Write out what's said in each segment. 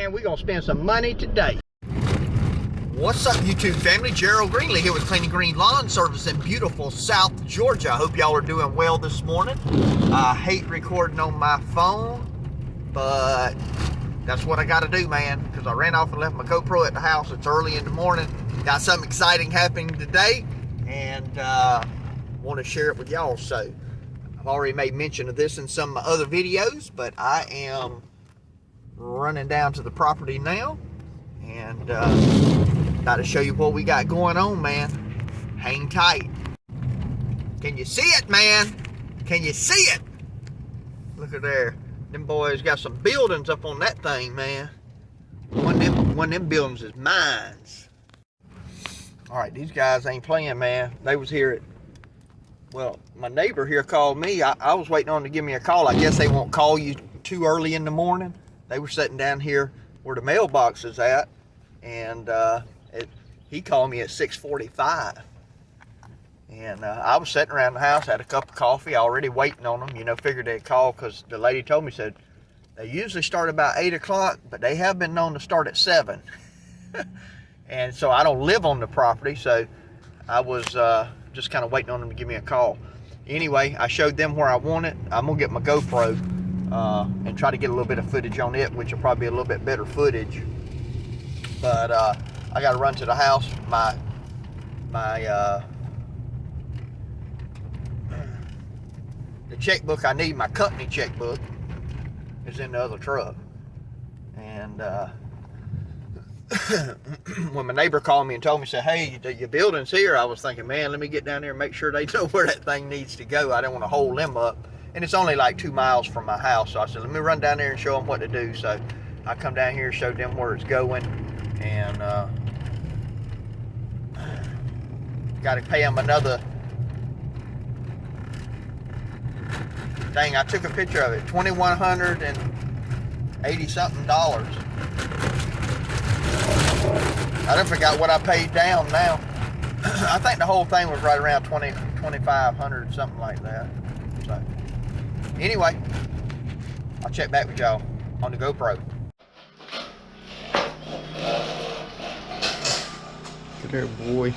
And we're gonna spend some money today. What's up, YouTube family? Gerald Greenlee here with Clean and Green Lawn Service in beautiful South Georgia. I hope y'all are doing well this morning. I hate recording on my phone, but that's what I gotta do, man, because I ran off and left my GoPro at the house. It's early in the morning. Got something exciting happening today, and want to share it with y'all. So I've already made mention of this in some of my other videos, but I am running down to the property now, and about to show you what we got going on, man. Hang tight. Can you see it, man? Can you see it? Look at there. Them boys got some buildings up on that thing, man. One of them buildings is mine. All right, these guys ain't playing, man. They was here at, well, my neighbor here called me. I was waiting on them to give me a call. I guess they won't call you too early in the morning. They were sitting down here where the mailbox is at, and he called me at 6:45. And I was sitting around the house, had a cup of coffee, already waiting on them. You know, figured they'd call because the lady told me, said, they usually start about 8 o'clock, but they have been known to start at 7. And so I don't live on the property, so I was just kind of waiting on them to give me a call. Anyway, I showed them where I want it. I'm going to get my GoPro and try to get a little bit of footage on it, which will probably be a little bit better footage. But I got to run to the house. The checkbook I need, my company checkbook, is in the other truck. And when my neighbor called me and told me, said, hey, your building's here, I was thinking, man, let me get down there and make sure they know where that thing needs to go. I don't want to hold them up. And it's only like 2 miles from my house. So I said, let me run down there and show them what to do. So I come down here and showed them where it's going. And got to pay them another, dang, I took a picture of it, $2,180 something. I done forgot what I paid down now. I think the whole thing was right around $2,500, something like that. So anyway, I'll check back with y'all on the GoPro. Look there, boy.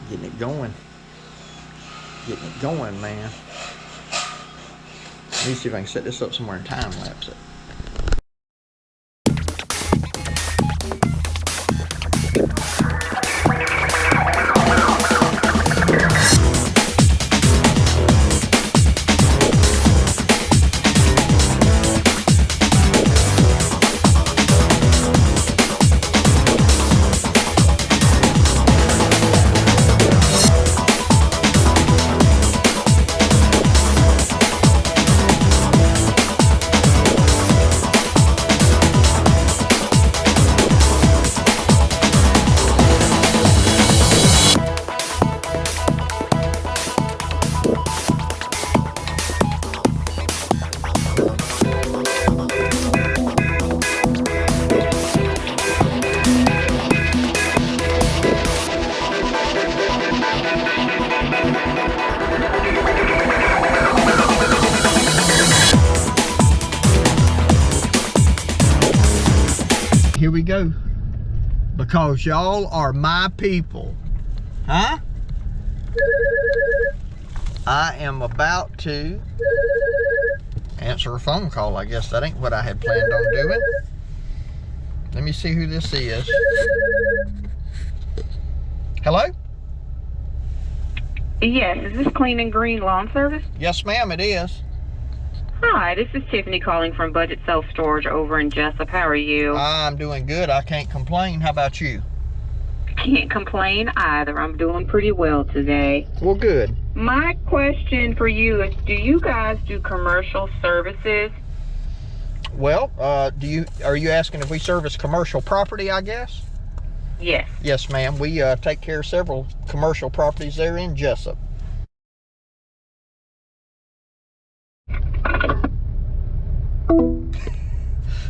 Getting it going. Getting it going, man. Let me see if I can set this up somewhere and time lapse it. Here we go, because y'all are my people, huh? I am about to answer a phone call. I guess that ain't what I had planned on doing. Let me see who this is. Hello? Yes, is this Clean and Green Lawn Service? Yes, ma'am, it is. Hi, this is Tiffany calling from Budget Self Storage over in Jessup. How are you? I'm doing good. I can't complain. How about you? Can't complain either. I'm doing pretty well today. Well, good. My question for you is, do you guys do commercial services? Well, are you asking if we service commercial property, I guess? Yes. Yes, ma'am. We take care of several commercial properties there in Jessup.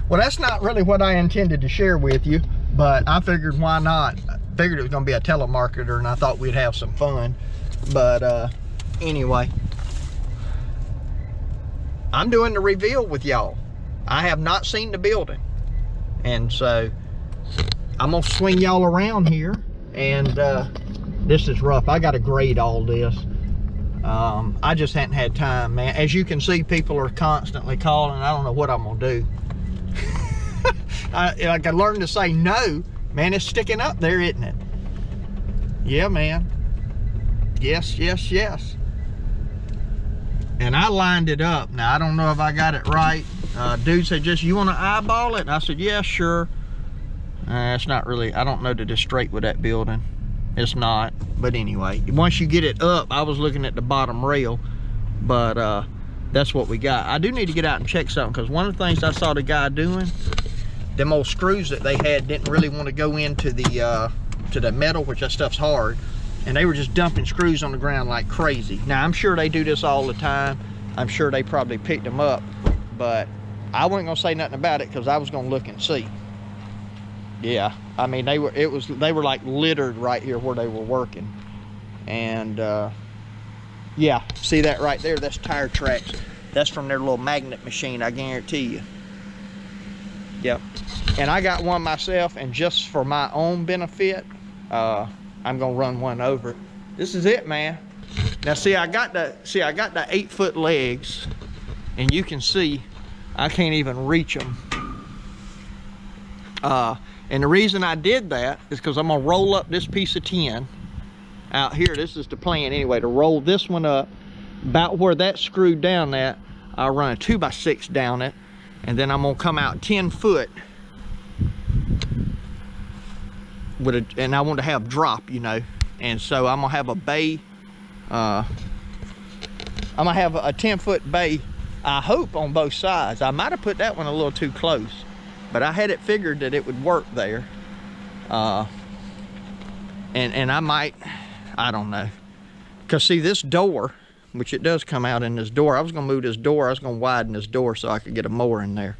Well, that's not really what I intended to share with you, but I figured why not. I figured it was going to be a telemarketer, and I thought we'd have some fun. But anyway, I'm doing the reveal with y'all. I have not seen the building. And so I'm gonna swing y'all around here, and this is rough. I gotta grade all this. I just hadn't had time, man. As you can see, people are constantly calling. I don't know what I'm gonna do. I can learn to say no. Man, it's sticking up there, isn't it? Yeah, man. Yes, yes, yes. And I lined it up. Now, I don't know if I got it right. Dude said, just, you want to eyeball it? And I said, yeah, sure. It's not really, I don't know that it's straight with that building. It's not. But anyway, once you get it up, I was looking at the bottom rail. But that's what we got. I do need to get out and check something, because one of the things I saw the guy doing, them old screws that they had didn't really want to go into the metal, which that stuff's hard. And they were just dumping screws on the ground like crazy. Now, I'm sure they do this all the time. I'm sure they probably picked them up, but I wasn't gonna say nothing about it because I was gonna look and see. Yeah, I mean, they were like littered right here where they were working. And yeah, see that right there? That's tire tracks. That's from their little magnet machine, I guarantee you. Yep. And I got one myself, and just for my own benefit, I'm gonna run one over. This is it, man. Now see, I got the 8-foot legs, and you can see I can't even reach them. And the reason I did that is because I'm gonna roll up this piece of tin out here. This is the plan anyway, to roll this one up about where that's screwed down at. I'll run a 2x6 down it, and then I'm gonna come out 10 foot with a, and I want to have drop, you know, and so I'm gonna have a bay. I'm gonna have a 10-foot bay, I hope, on both sides. I might have put that one a little too close, but I had it figured that it would work there. And I might, I don't know, because see this door, which it does come out in this door, I was gonna move this door, I was gonna widen this door so I could get a mower in there.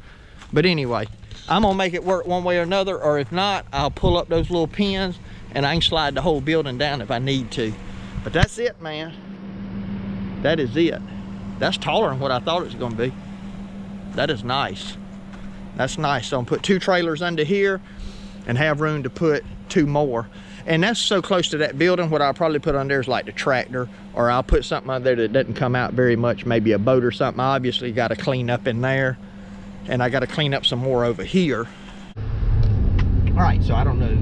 But anyway, I'm gonna make it work one way or another, or if not, I'll pull up those little pins and I can slide the whole building down if I need to. But that's it, man. That is it. That's taller than what I thought it was gonna be. That is nice. That's nice. So I'm gonna put 2 trailers under here and have room to put 2 more. And that's so close to that building. What I'll probably put on there is like the tractor, or I'll put something on there that doesn't come out very much, maybe a boat or something. I obviously got to clean up in there, and I got to clean up some more over here. All right, so I don't know.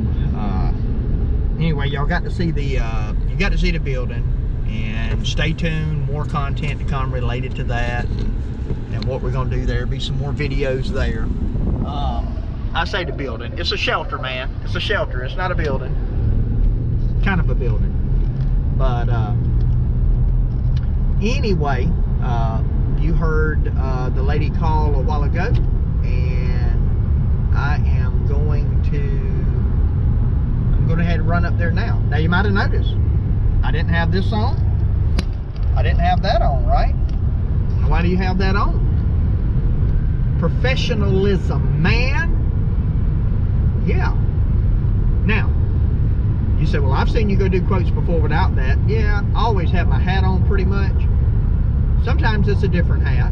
Anyway, y'all got to see the building, and stay tuned. More content to come related to that, and what we're gonna do there. Be some more videos there. I say the building. It's a shelter, man. It's a shelter. It's not a building. Kind of a building, but anyway, you heard the lady call a while ago, and I'm going to head and run up there now. Now you might have noticed I didn't have this on. I didn't have that on, right? Why do you have that on? Professionalism, man. Yeah. Now, you said, well, I've seen you go do quotes before without that. Yeah, I always have my hat on pretty much. Sometimes it's a different hat.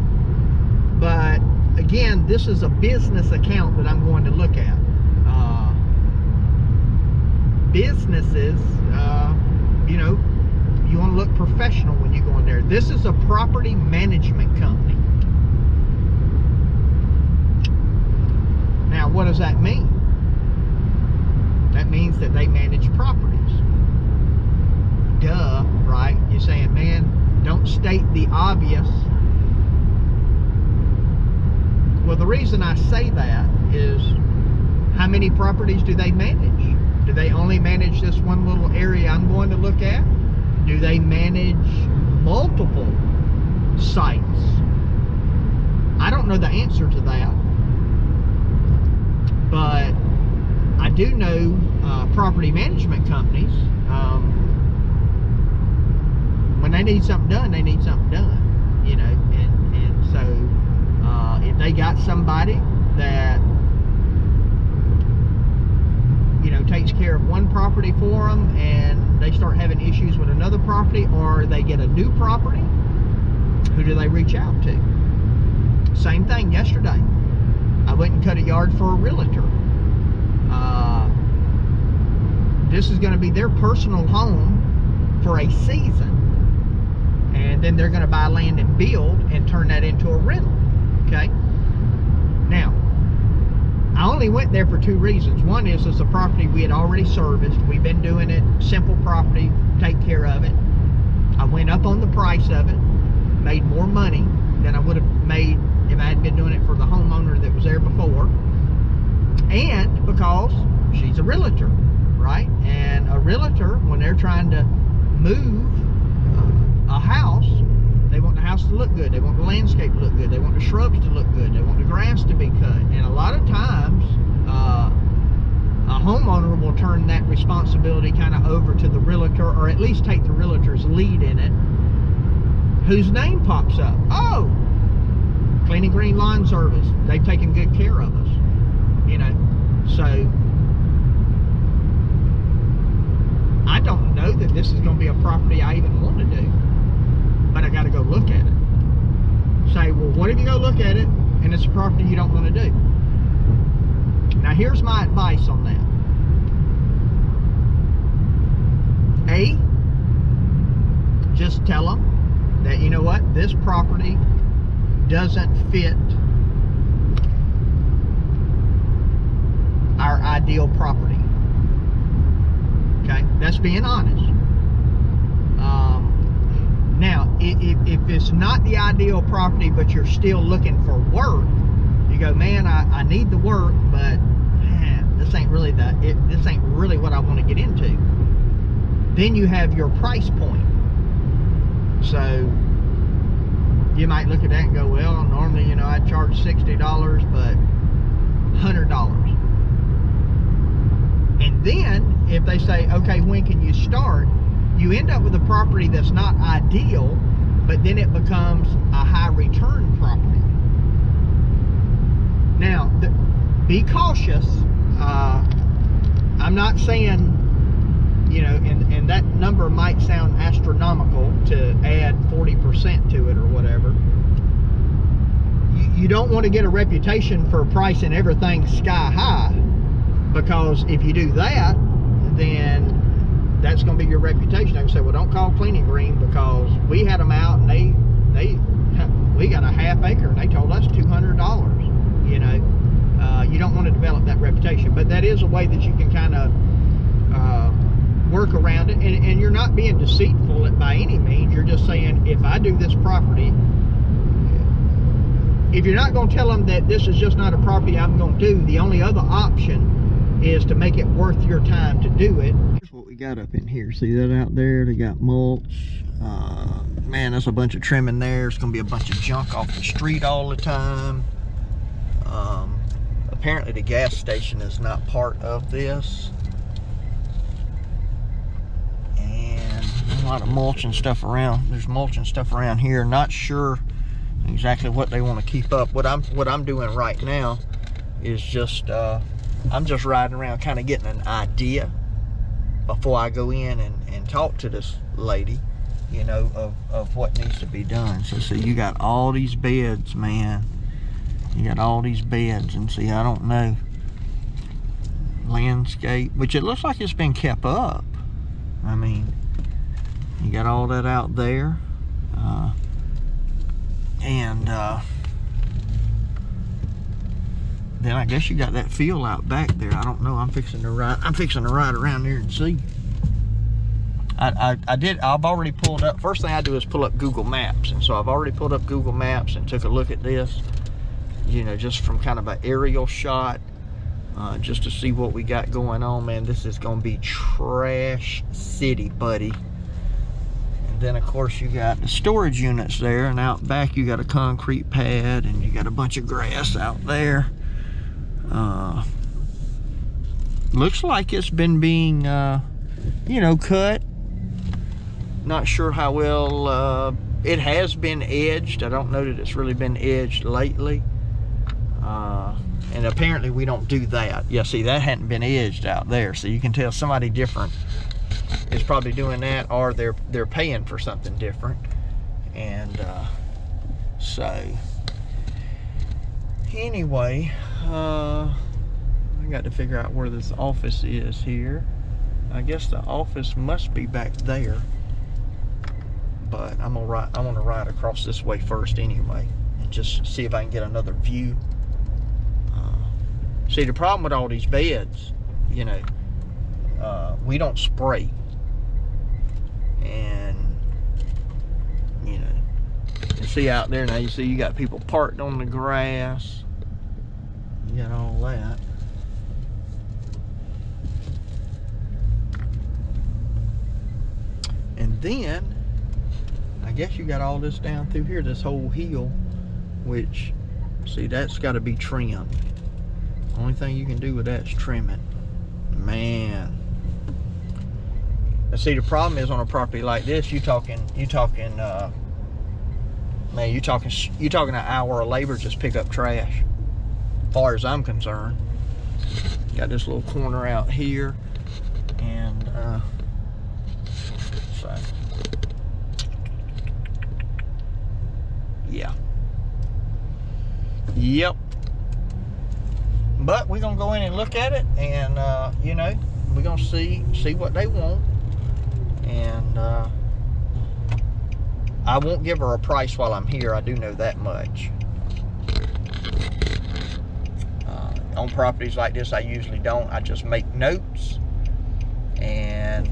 But again, this is a business account that I'm going to look at. Businesses, you know, you want to look professional when you go in there. This is a property management company. Now, what does that mean? That means that they manage properties. Duh, right? You're saying, man, don't state the obvious. Well, the reason I say that is, how many properties do they manage? Do they only manage this one little area I'm going to look at? Do they manage multiple sites? I don't know the answer to that, but I do know property management companies, when they need something done, they need something done, you know, and so if they got somebody that, you know, takes care of one property for them, and they start having issues with another property, or they get a new property, who do they reach out to? Same thing yesterday. I went and cut a yard for a realtor. This is going to be their personal home for a season, and then they're going to buy land and build and turn that into a rental. Okay. Now, I only went there for 2 reasons. One is it's a property we had already serviced. We've been doing it, simple property, take care of it. I went up on the price of it, made more money than I would have made if I had been doing it for the homeowner that was there before. And because she's a realtor, right? And a realtor, when they're trying to move a house, they want the house to look good. They want the landscape to look good. They want the shrubs to look good. They want the grass to be cut. And a lot of times, a homeowner will turn that responsibility kind of over to the realtor, or at least take the realtor's lead in it, whose name pops up. Oh, Clean & Green Lawn Service. They've taken good care of us. You know, so I don't know that this is going to be a property I even want to do, but I got to go look at it. Say, well, what if you go look at it and it's a property you don't want to do? Now, here's my advice on that. A, just tell them that, you know what, this property doesn't fit our ideal property. Okay, that's being honest. Now, if it's not the ideal property, but you're still looking for work, you go, man, I need the work, but man, this ain't really this ain't really what I want to get into. Then you have your price point. So you might look at that and go, well, normally, you know, I charge $60, but $100. And then if they say, okay, when can you start? You end up with a property that's not ideal, but then it becomes a high return property. Now, be cautious. I'm not saying, you know, and that number might sound astronomical to add 40% to it or whatever. You don't want to get a reputation for pricing everything sky high, because if you do that, then that's going to be your reputation. They can say, well, don't call Clean & Green, because we had them out and we got a half acre and they told us $200. You know, you don't want to develop that reputation, but that is a way that you can kind of work around it, and you're not being deceitful by any means. You're just saying, if I do this property, if you're not going to tell them that this is just not a property I'm going to do, the only other option is to make it worth your time to do it. Here's what we got up in here. See that out there? They got mulch. Man, there's a bunch of trimming there. It's going to be a bunch of junk off the street all the time. Apparently the gas station is not part of this. And there's a lot of mulch and stuff around. There's mulch and stuff around here. Not sure exactly what they want to keep up. What I'm doing right now is just I'm just riding around, kind of getting an idea before I go in and talk to this lady, you know, of what needs to be done. So see, you got all these beds, man. You got all these beds, and see, I don't know, landscape, which it looks like it's been kept up. I mean, you got all that out there, and then I guess you got that field out back there. I don't know. I'm fixing to ride around there and see. I've already pulled up. First thing I do is pull up Google Maps, and so I've already pulled up Google Maps and took a look at this, you know, just from kind of an aerial shot, just to see what we got going on. Man, this is gonna be trash city, buddy. And then of course you got the storage units there, and out back you got a concrete pad, and you got a bunch of grass out there. Looks like it's been being you know, cut. Not sure how well it has been edged. I don't know that it's really been edged lately. And apparently we don't do that. Yeah, see, that hadn't been edged out there, so you can tell somebody different is probably doing that, or they're paying for something different. And so anyway, I got to figure out where this office is here. I guess the office must be back there, but I want to ride across this way first anyway, and just see if I can get another view. See, the problem with all these beds, you know, we don't spray, and you know, you see out there now, you see you got people parked on the grass, you got all that. And then I guess you got all this down through here, this whole hill, which, see, that's got to be trimmed. Only thing you can do with that is trim it. Man. And see, the problem is on a property like this, you talking an hour of labor just pick up trash, as far as I'm concerned. Got this little corner out here, and so yeah, yep. But we're gonna go in and look at it, and you know, we're gonna see what they want, and I won't give her a price while I'm here. I do know that much. On properties like this, I usually don't. I just make notes, and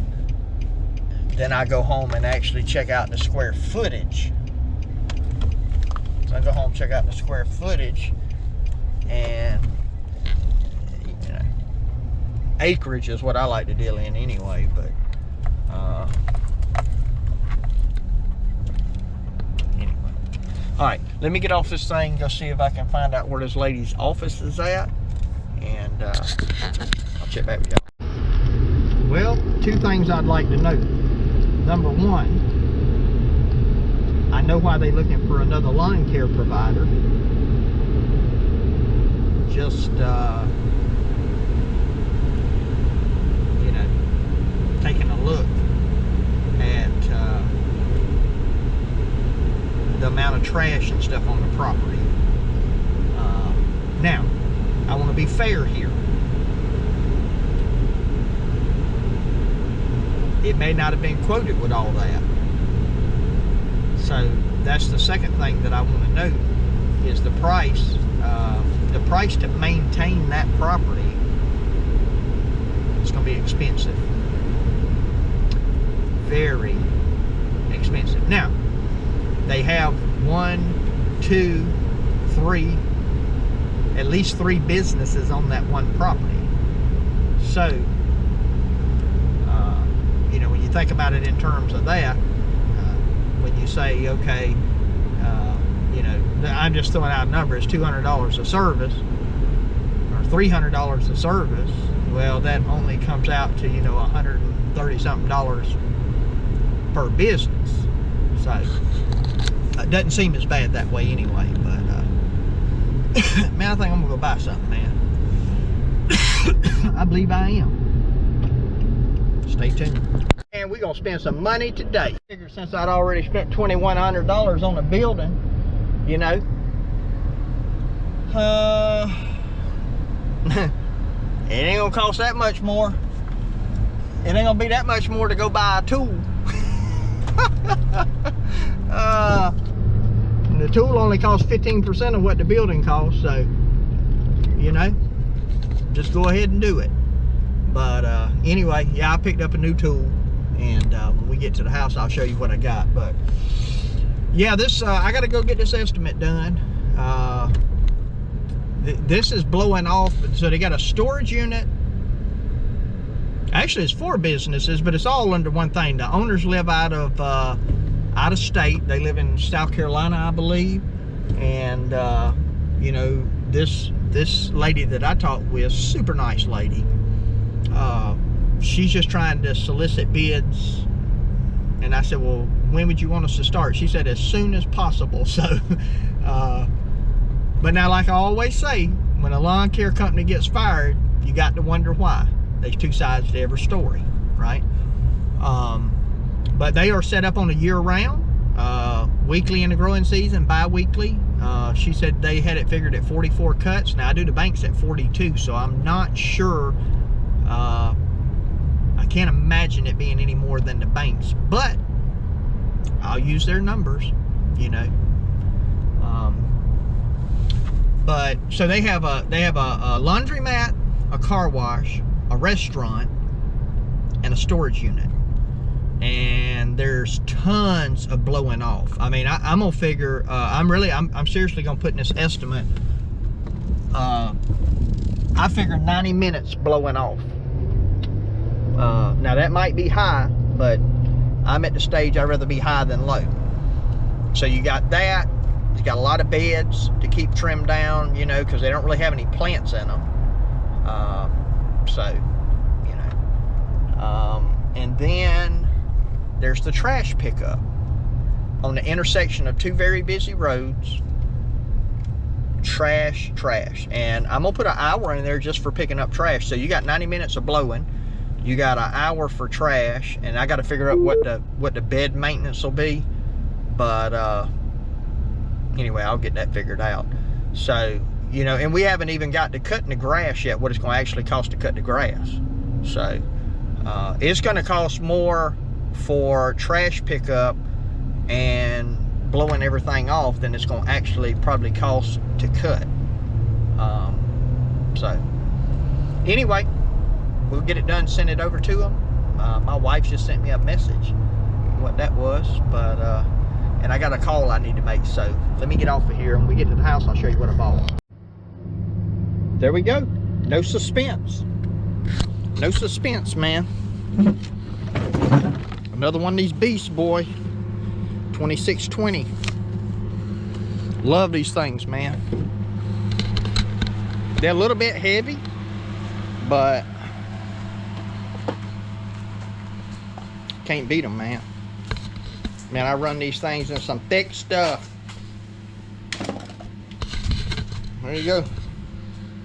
then I go home and actually check out the square footage. So I go home, check out the square footage, and you know, acreage is what I like to deal in anyway. But anyway, all right. Let me get off this thing. Go see if I can find out where this lady's office is at, and I'll check back with y'all. Well, two things I'd like to note. Number one, I know why they're looking for another lawn care provider. Just, you know, taking a look at the amount of trash and stuff on the property. Now, I want to be fair here. It may not have been quoted with all that. So that's the second thing that I want to note, is the price. The price to maintain that property is going to be expensive. Very expensive. Now, they have 1, 2, 3, at least 3 businesses on that one property. So, you know, when you think about it in terms of that, when you say, okay, you know, I'm just throwing out numbers, $200 a service or $300 a service, well, that only comes out to, you know, $130 something per business. So it doesn't seem as bad that way anyway. But man, I think I'm gonna go buy something, man. I believe I am. Stay tuned. And we're gonna spend some money today. Figure since I'd already spent $2,100 on the building, you know, it ain't gonna cost that much more. It ain't gonna be that much more to go buy a tool. And the tool only costs 15% of what the building costs, so, you know, just go ahead and do it. But anyway, yeah, I picked up a new tool, and when we get to the house, I'll show you what I got. But yeah, this I gotta go get this estimate done. This is blowing off. So they got a storage unit. Actually, it's 4 businesses, but it's all under one thing. The owners live out of state. They live in South Carolina, I believe. And you know, this lady that I talked with, super nice lady. She's just trying to solicit bids, and I said, well, when would you want us to start? She said as soon as possible. So but now, like I always say, when a lawn care company gets fired, you got to wonder why. There's 2 sides to every story, right? But they are set up on a year-round. weekly in the growing season, bi-weekly. She said they had it figured at 44 cuts. Now I do the banks at 42, so I'm not sure. I can't imagine it being any more than the banks, but I'll use their numbers, you know. But so they have a laundromat, a car wash, a restaurant, and a storage unit. And there's tons of blowing off. I mean, I'm gonna figure. I'm seriously gonna put in this estimate. I figure 90 minutes blowing off. Now that might be high, but I'm at the stage I'd rather be high than low. So you got that. You got a lot of beds to keep trimmed down, you know, because they don't really have any plants in them. So, you know. And then there's the trash pickup on the intersection of two very busy roads. Trash. And I'm gonna put an hour in there just for picking up trash. So you got 90 minutes of blowing. You got an hour for trash, and I got to figure out what the bed maintenance will be. But anyway, I'll get that figured out. So, you know, and we haven't even got to cutting the grass yet, what it's going to actually cost to cut the grass. So it's going to cost more for trash pickup and blowing everything off than it's going to actually probably cost to cut. So anyway, we'll get it done, send it over to them. My wife just sent me a message what that was, but and I got a call I need to make, so let me get off of here. When we get to the house, I'll show you what I bought. There we go. No suspense. No suspense, man. Another one of these beasts, boy. 2620. Love these things, man. They're a little bit heavy, but can't beat them, man. Man, I run these things in some thick stuff. There you go.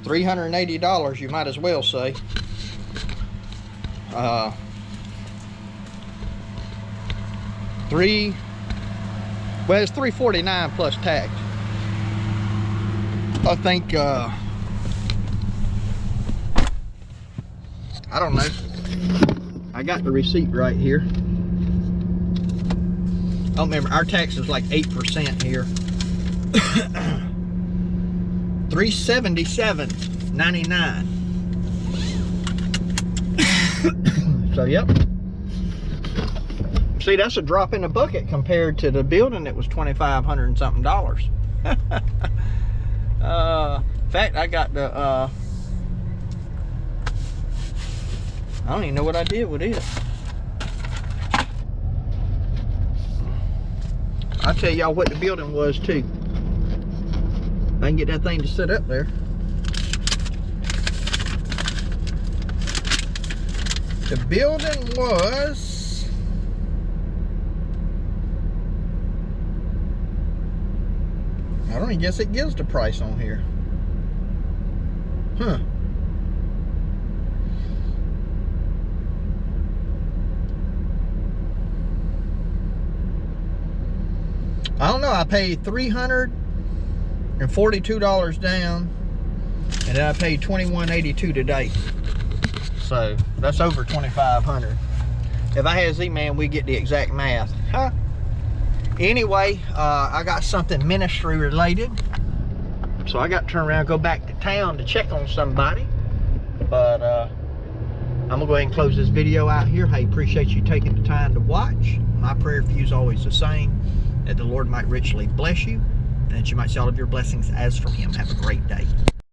$380, you might as well say. Well, it's $349 plus tax. I think I don't know. I got the receipt right here. I don't remember. Our tax is like 8% here. $377.99. So yep. See, that's a drop in the bucket compared to the building that was $2,500 and something dollars. In fact, I got the I don't even know what I did with it. I'll tell y'all what the building was too. I can get that thing to sit up there. The building was I don't even guess it gives the price on here. Huh. I don't know. I paid $342 down, and then I paid $21.82 today. So that's over $2,500. If I had Z-Man, we'd get the exact math. Huh? Anyway, I got something ministry related, so I got to turn around and go back to town to check on somebody. But I'm gonna go ahead and close this video out here. Hey, appreciate you taking the time to watch. My prayer for you is always the same, that the Lord might richly bless you, and that you might see all of your blessings as from Him. Have a great day.